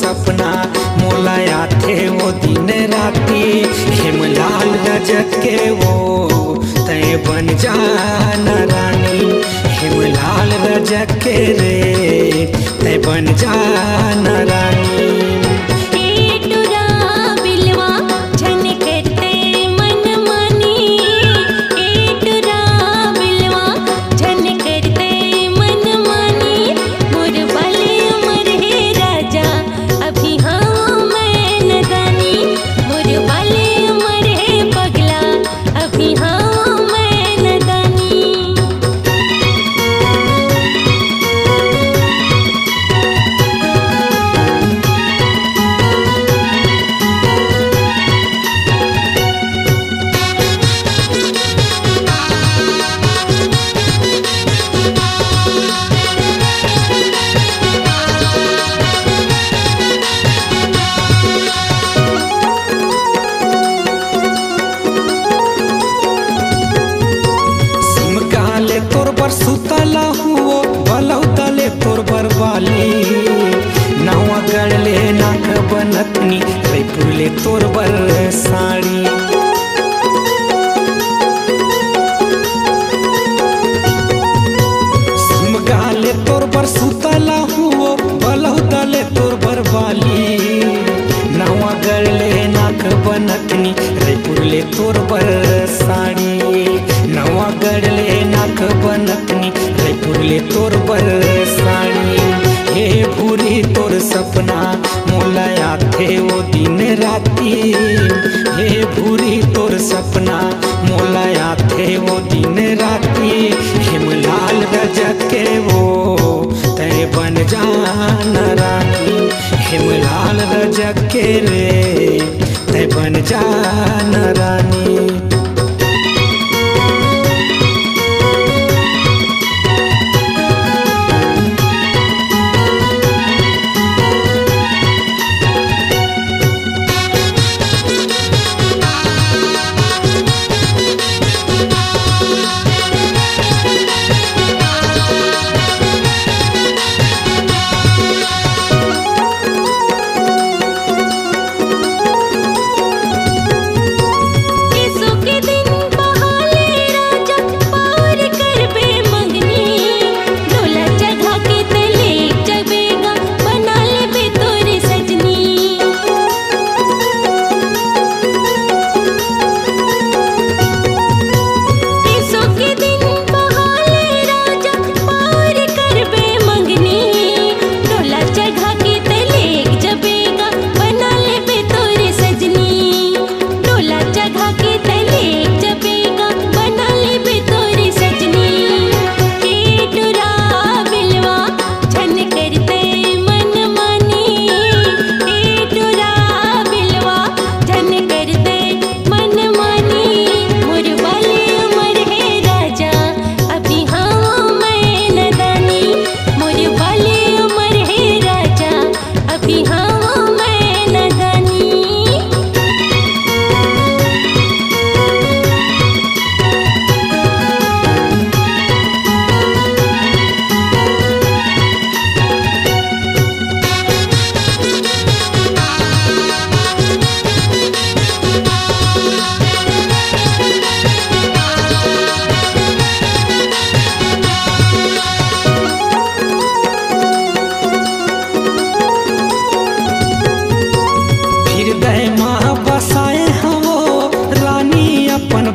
सपना मोलाया थे वो दिन राती। हेमलाल रजक के वो तय बन जाना रानी। हेमलाल रजक के रे तय बन जाना रानी। सुतला हुओ बलौ तले तोर बरवाली। नावा गड़ले नाक बनतनी रैपुरले तोर बर साड़ी। सिमगाले तोर बर सुतला हुओ बलौ तले तोर बरवाली। नावा गड़ले नाक बनतनी रैपुरले तोर बर साड़ी। नवा गड़ले नाक बनतनी रैपुरले तोर बर साड़ी। हे भूरी तोर सपना मोलाया थे वो दिन राती। हे भूरी तोर सपना मोलाया थे वो दिन राती। हेमलाल रजक के वो तय बन जाना रानी। हेमलाल रजक के रे तय बन जाना रानी।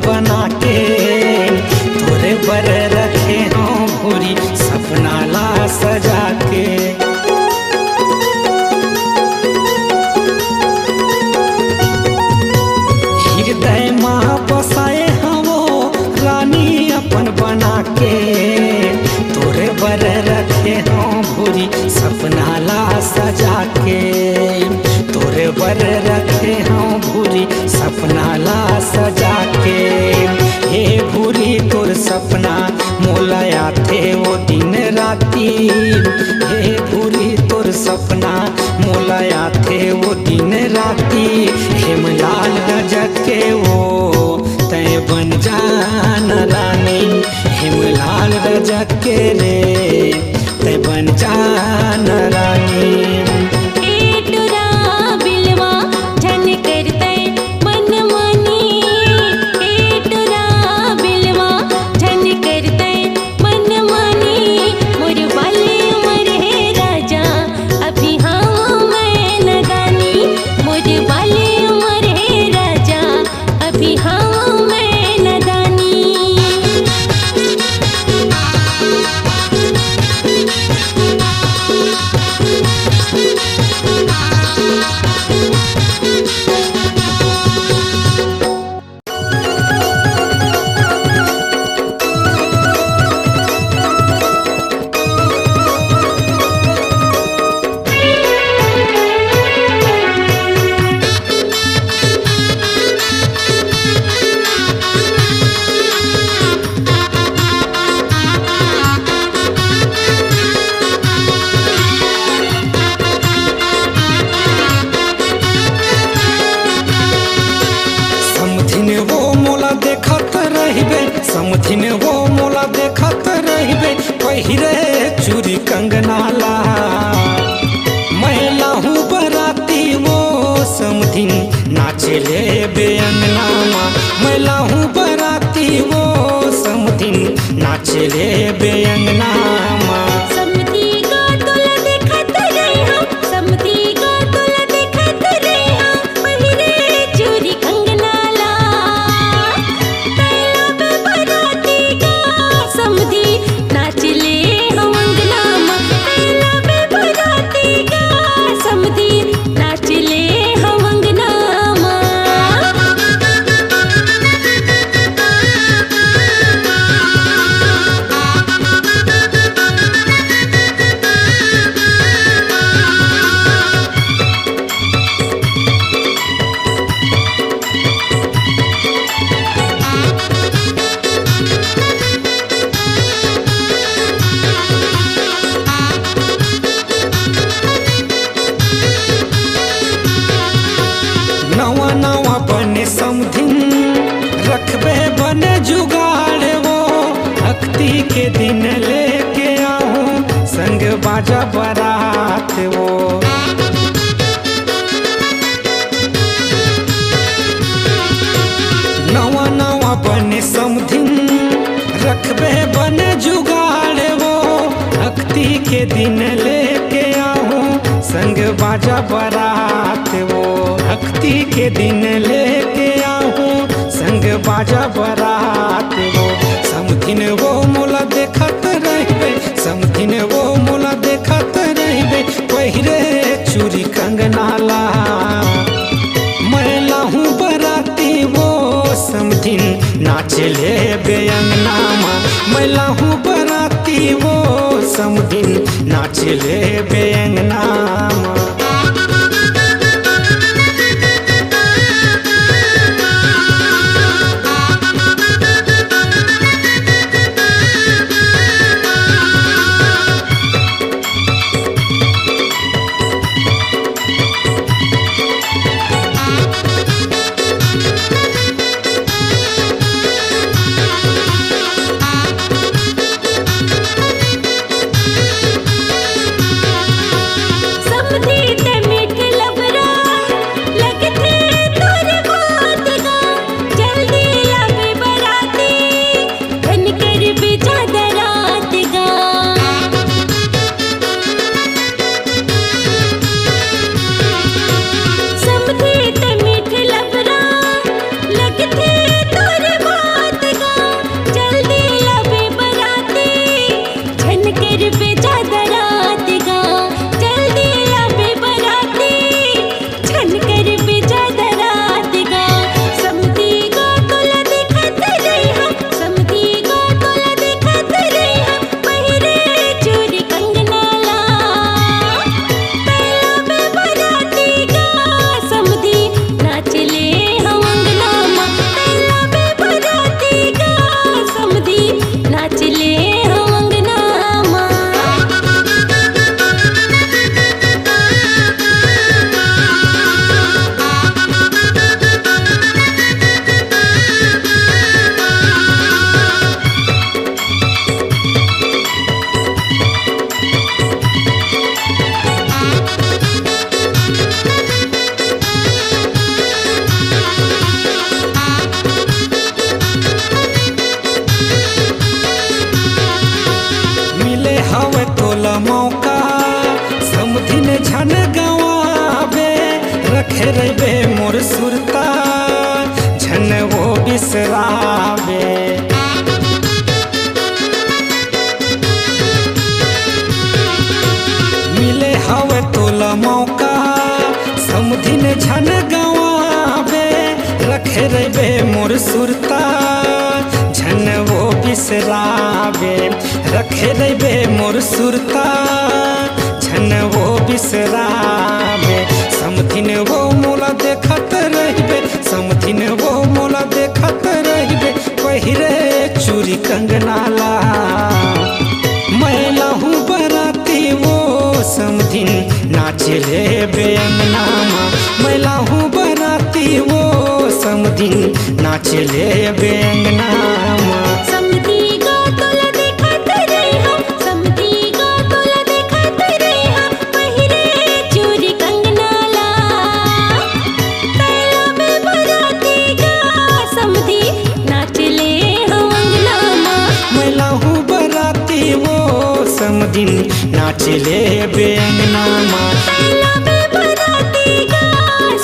बना के तोरे बर रखे हों भूरी सपना ला सजा के। हृदय माँ बसाए हमो रानी अपन बना के। तोरे बर रखे हों भूरी सपना ला सजा के। तोरे बर रखे हों भूरी सपना ला सजा के। हे भूरी तोर सपना मोलाया थे वो दिन राती। हे भूरी तोर सपना मोलाया थे वो दिन राती। हेमलाल रजक के वो तय बन जाना रानी। हेमलाल रजक के रे तय बन जाना रानी। नाचले बेअंगनामा मैला हूँ बराती वो समधिन नाचले बेअंगनामा। समधी का तोला देखत रही हम, समधी का तोला देखत रही हम, पहिरे चूड़ी कंगना ला तैला पे बराती का समधी नाचले हम अंगनामा, तैला पे बराती का समधी नाचले हम अंगनामा। नवा नवा बने समधिन रखबे बने जुगाड़ वो भक्ति के दिन लेके आऊं संग बाजा बारात वो। नवा नवा बने समधिन रखबे बने जुगाड़ वो भक्ति के दिन लेके आऊं संग बाजा बारात वो। भक्ति के दिन लेके आऊं संग बाजा बारात वो। समधिन वो मोला देखत रहबे, समधिन वो मोला देखत रहबे, पहिरे चूड़ी कंगना ला मैला हूँ बराती वो समधिन नाचले बेअंगनामा मैला हूँ बराती वो समधिन नाचले बेअंगनामा। समधी ते मीठ लबरा लगथे तोर बात गा, जल्दी आवे बराती बन कर बिजा दरात गा। समधी ते मीठ लबरा लगथे तोर बात गा, जल्दी आवे बराती बन कर बिजा दरात गा, जल्दी आवे बराती छन कर बिजा दरात गा। समधी का तोला देखत रही हम, समधी का तोला देखत रही हम, पहिरे चूड़ी कंगना ला तैला पे बराती का समधी नाचले हम अंगनामा, तैला पे बराती का समधी नाचले हम अंगनामा। मिले हवे तोला मौका समधिन झन गवाबे रखे रहे मोर सुरता झन वो बिसराबे। मिले हवे तोला मौका समधिन झन गवाबे रखे रहे मोर सुरता झन वो बिसराबे। रखे रहे मोर सुरता झन वो बिसराबे। समधिन वो मोला देखत रहबे, समधिन वो मोला देखत रहबे, पहिरे चूड़ी कंगना ला मैला हूँ बराती वो समधिन नाचले बेअंगनामा मैला हूँ बराती वो समधिन नाचले बेअंगनामा। समधी का तोला देखत रही हम, समधी का तोला देखत रही हम, पहिरे चूड़ी कंगना ला तैला पे नाचले बेअंगना माँ। मेला में बराती गा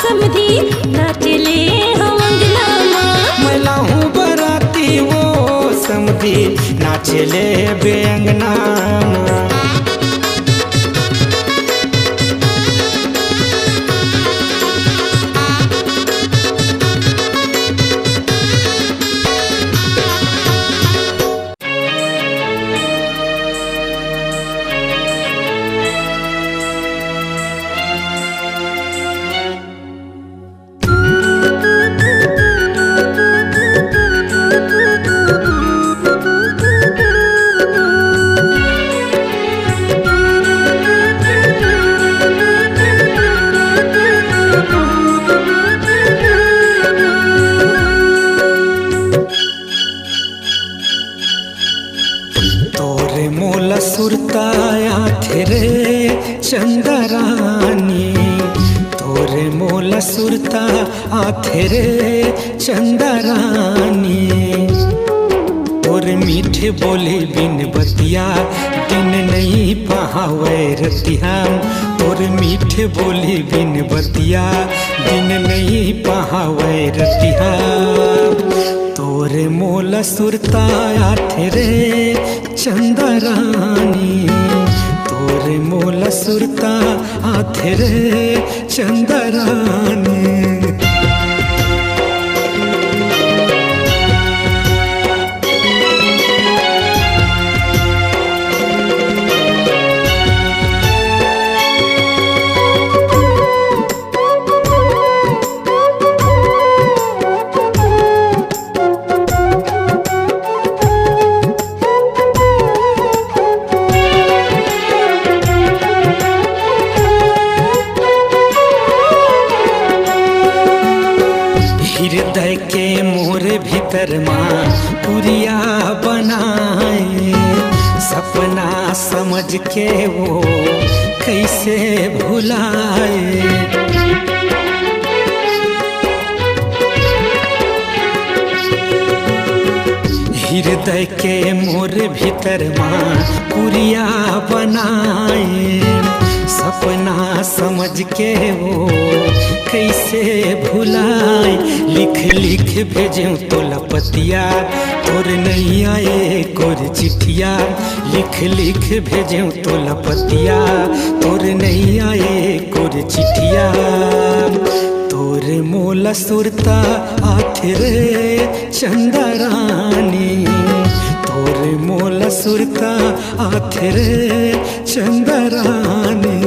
समधी नाचले हम अंगना माँ। मैला हूँ बराती वो समधी नाचले बेअंगना माँ। तोरे मोला सुरताया थे चंदरानी, तोरे मोला सुरता आथे रे चंदरानी। तोरे मीठे बोले बिन बतिया दिन नहीं पहावे रतिया। तोरे मीठे बोले बिन बतिया दिन नहीं पहावे रतिया। तोरे मोला सुरता आथे रे चंदरानी, तोरे मोला सुरता आथे रे चंदरानी। हृदय के मोर भीतर माँ पुरिया बनाए, सपना समझ के वो कैसे भुलाए। हृदय के मोर भीतर माँ पुरिया बनाए, सपना समझ के वो कैसे भुलाए। लिख लिख भेजूं तो लपतिया तोर नहीं आए कोर चिट्ठिया। लिख लिख भेजूं तो लपतिया तोर नहीं आए कोर चिट्ठिया। तोर मोला सुरता आथे रे चंदरानी, तोर मोला सुरता आथे रे चंदरानी।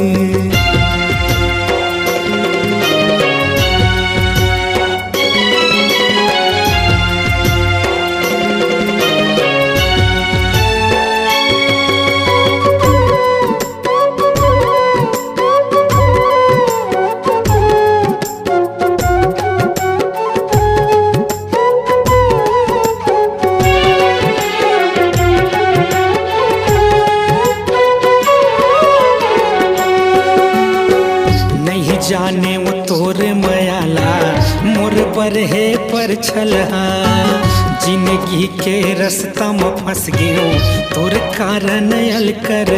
जाने वो तोर मयाला मोर बरहे पर छलहा। जिंदगी के रास्ता में फंस गयो तोर कारण अल कर।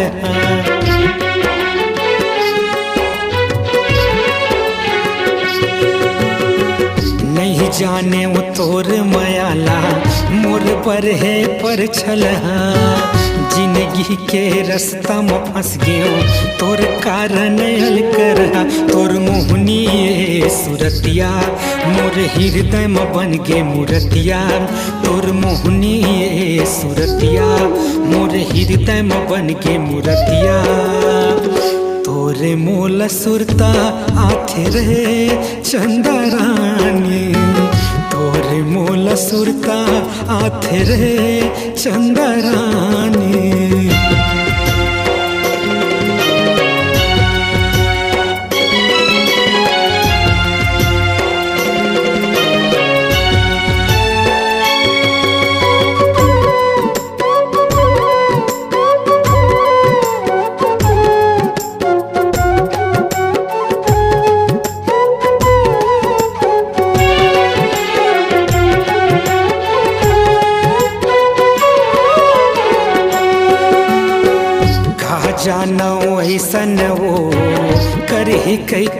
नहीं जाने वो तोर मयाला मोर बरहे पर छलहा। जिंदगी के रास्ता में फंस गयो तोर कारण अल कर। तोर मोहनी सुरतिया मोर हृदय में बन गे मूर्तिया। तोर मोहनी सुरतिया मोर हृदय में बन गे मूर्तिया। तोरे मोला सुरता आथे रे चंदरानी, तोरे मोला सुरता आथे रे चंदरानी।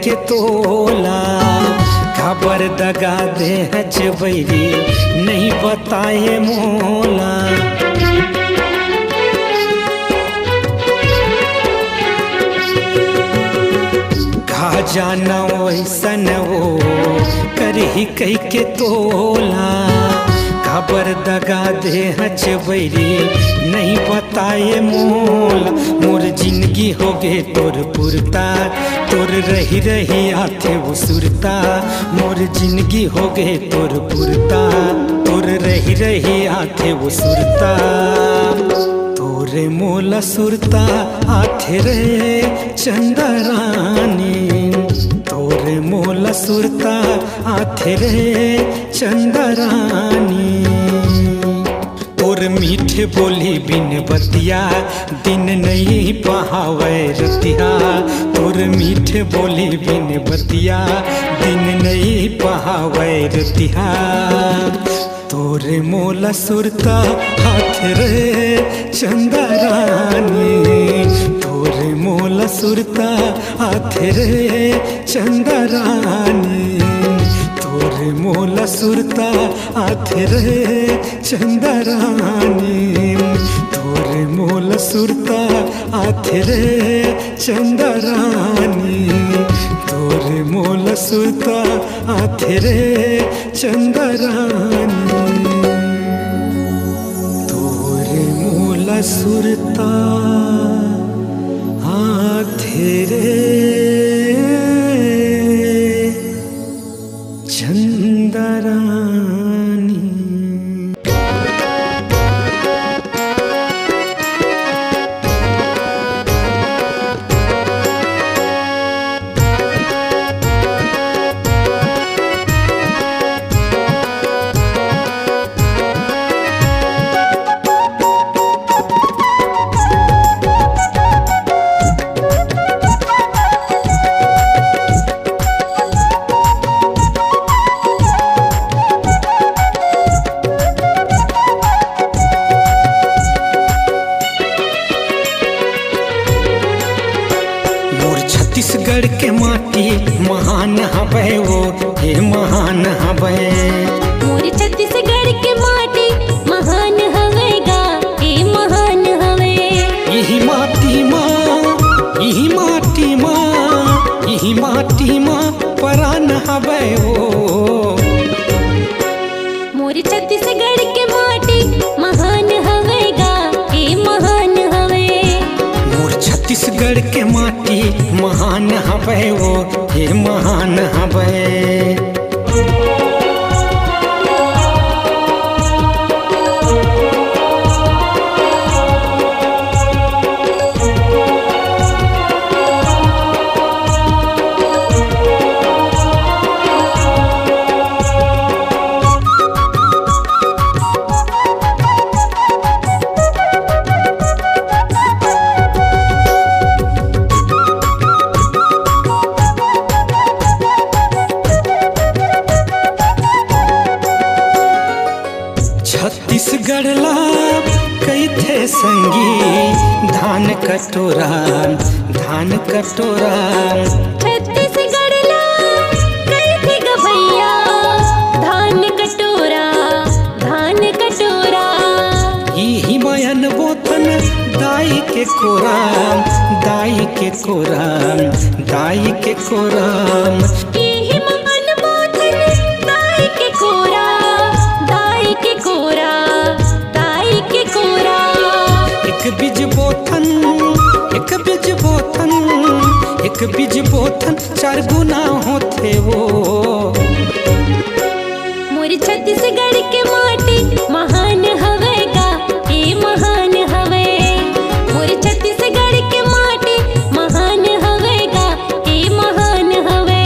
के तोला, खबर दगा दे हजबैरी नहीं बताए मोला। खा जाना वैसन वो करही कह के तोला, खबर दगा दे हजबैरी नहीं बताए मोला। मोर जिंदगी हो गे तोर पुरता, तोर रही रही आथे वो सुरता। मोर जिंदगी हो गे तोर पुरता, तोर रही रही आथे वो सुरता। तोरे मोला सुरता आथे रे चंदरानी, तोरे मोला सुरता आथे रे चंदरानी। तोर मीठे बोली बिन बतिया दिन नहीं पहावे रतिया। तोर मीठे बोली बिन बतिया दिन नहीं पहावे रतिया। तोरे मोला सुरता हाथ रे चंदरानी, तोरे मोला सुरता हाथ रे चंदरानी। तोरे मोला सुरता हाथ रे चंदरानी, तोरे मोला सुरता हाथ रे चंदरानी। तोरे मोला सुरता हाथ रे चंदरानी, तोरे मोला सुरता हाथ रे चंदरानी। छत्तीसगढ़ के माटी महान हवे वो, हे महान हवे। मोर छत्तीसगढ़ के माटी महान हवेगा, हे महान हवे। यही माटी माँ, यही माटी माँ, यही माटी माँ परान हवे वो। मोर छत्तीसगढ़ के माटी महान हवेगा, हे महान हवे। मोर छत्तीसगढ़ के माटी महान हवे वो, हे महान हवे। छत्तीसगढ़ ला कई थे संगी धान कटोरा, धान कटोरा। छत्तीसगढ़ ला कई थे गभैया धान कटोरा, धान कटोरा। यही बयन बोतन दाई के कोराम, दाई के कोराम, दाई के कोराम। यही मन बोतन दाई के कोरा, दाई के कोरा, दाई के कोरा। एक बीज बोथन, एक बीज बोथन, एक बीज बोथन चार गुना होते वो। मोर छत्तीसगढ़ के माटी महान हवेगा, हे महान हवे। मोर छत्तीसगढ़ के माटी महान हवेगा, हे महान हवे।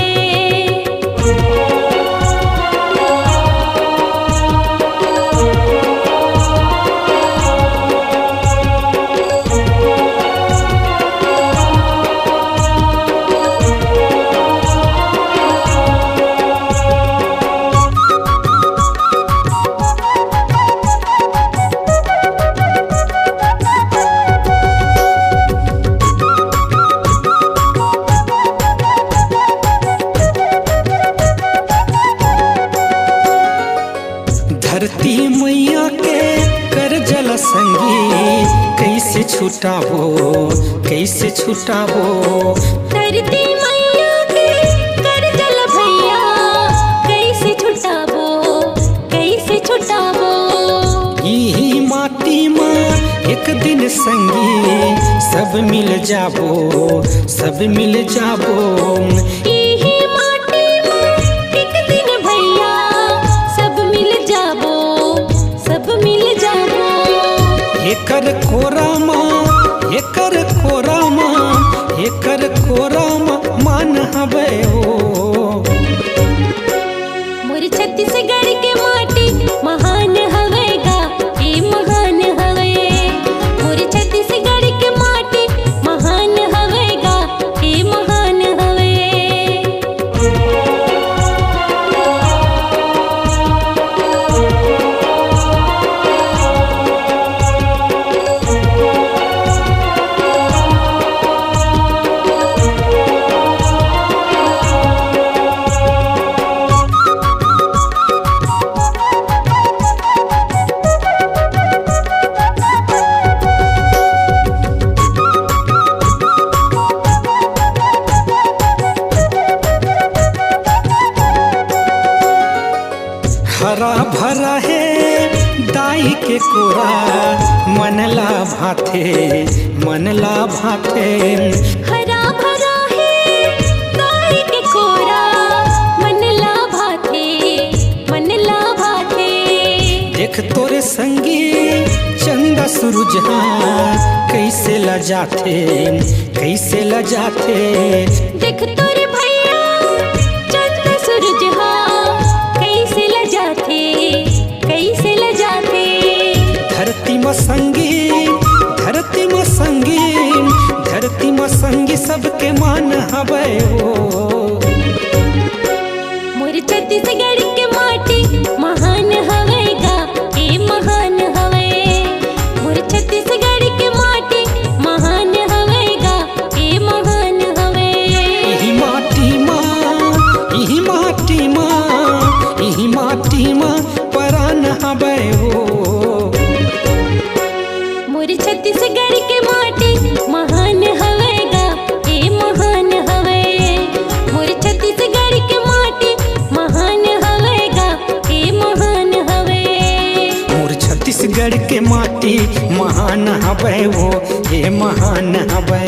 छुटाबो कैसे छुटाबो। धरती मैया के कर जल भैया कैसे छुटाबो कैसे छुटाबो। यही माटी माँ एक दिन संगी सब मिल जाबो सब मिल जाबो। यही माटी में एक दिन भैया सब मिल जाबो सब मिल जाबो। एकर कोरा माँ एकर कोरा माँ एकर कोरा माँ मान हवे हो। मोर छत्तीसगढ़ के माटी महान हवेगा ए महान हवे। मोर छत्तीसगढ़ के माटी महान हवेगा ए महान हवे। हरा भरा है दाई के कोरा मनला भाथे मनला भाथे। हरा भरा है गाय के कोरा मनला भाथे मनला भाथे। देख तोरे संगी चंदा सूरज कैसे लजाथे कैसे लजाथे। देख तोरे भैया चंद सूरज कैसे लजाथे कैसे लजाथे। धरती मसंगी धरती मसंगी धरती मसंगी सबके मान हवे हो। मोर छत्तीसगढ़ के माटी महान हवेगा ए महान हवे। मोर छत्तीसगढ़ के माटी महान हवेगा ए महान हवे। यही माटी माँ यही माटी माँ यही माटी माँ परान हवे हो। मोर छत्तीसगढ़ के माटी महान हवेगा ए महान हवे। मोर छत्तीसगढ़ के माटी महान हवेगा ए महान हवे। मोर छत्तीसगढ़ के माटी महान हवे हो ये महान हवे।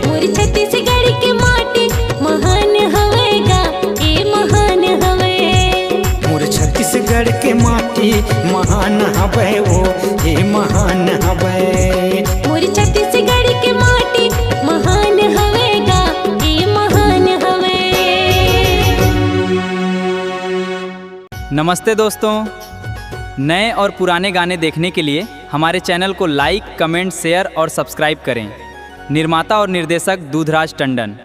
मोर छत्तीसगढ़ के माटी महान हवेगा ए महान हवे। मोर छत्तीसगढ़ के माटी महान हवे हो ये महान हवे। मोर छत्तीसगढ़ के माटी महान हवेगा ए महान हवे। नमस्ते दोस्तों, नए और पुराने गाने देखने के लिए हमारे चैनल को लाइक, कमेंट, शेयर और सब्सक्राइब करें। निर्माता और निर्देशक दूधराज टंडन।